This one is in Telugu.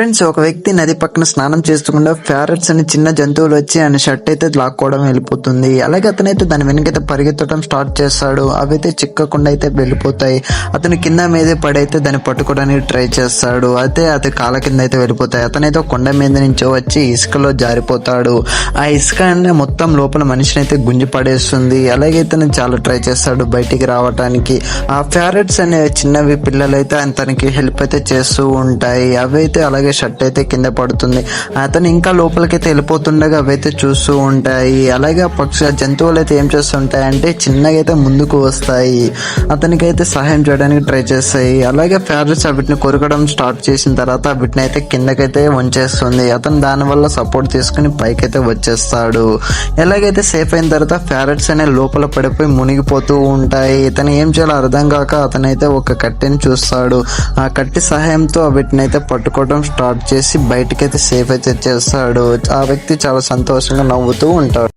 ఫ్రెండ్స్, ఒక వ్యక్తి నది పక్కన స్నానం చేస్తుండగా ప్యారెట్స్ అని చిన్న జంతువులు వచ్చి ఆయన షర్ట్ అయితే లాక్కోవడం వెళ్ళిపోతుంది. అలాగే అతనైతే దాని వెనకైతే పరిగెత్తడం స్టార్ట్ చేస్తాడు. అవైతే చిక్కకుండా అయితే వెళ్ళిపోతాయి. అతను కింద మీదే పడైతే దాన్ని పట్టుకోవడానికి ట్రై చేస్తాడు. అయితే అది కాళ్ళ కింద అయితే వెళ్ళిపోతాయి. అతనైతే కొండ మీద నుంచి వచ్చి ఇసుకలో జారిపోతాడు. ఆ ఇసుక అనే మొత్తం లోపల మనిషిని అయితే గుంజి పడేస్తుంది. అలాగే తను చాలా ట్రై చేస్తాడు బయటికి రావడానికి. ఆ ప్యారెట్స్ అనే చిన్నవి పిల్లలు అయితే తనకి హెల్ప్ అయితే చేస్తూ ఉంటాయి. అవైతే అలాగే షర్ట్ అయితే కింద పడుతుంది. అతను ఇంకా లోపలికైతే వెళ్ళిపోతుండగా అవైతే చూస్తూ ఉంటాయి. అలాగే ఆ జంతువులు అయితే ఏం చేస్తుంటాయంటే చిన్నగా అయితే ముందుకు వస్తాయి. అతనికైతే సహాయం చేయడానికి ట్రై చేస్తాయి. అలాగే ప్యారెట్స్ వీటిని కొరకడం స్టార్ట్ చేసిన తర్వాత వీటిని అయితే కిందకైతే వంచేస్తుంది. అతను దానివల్ల సపోర్ట్ తీసుకుని పైకైతే వచ్చేస్తాడు. ఎలాగైతే సేఫ్ అయిన తర్వాత ప్యారెట్స్ అనే లోపల పడిపోయి మునిగిపోతూ ఉంటాయి. ఇతను ఏం చేయాలో అర్థం కాక అతనైతే ఒక కట్టెని చూస్తాడు. ఆ కట్టె సహాయంతో వీటిని అయితే పట్టుకోవడం స్టార్ట్ చేసి బయటకైతే సేఫ్ అయితే చేస్తాడు. ఆ వ్యక్తి చాలా సంతోషంగా నవ్వుతూ ఉంటాడు.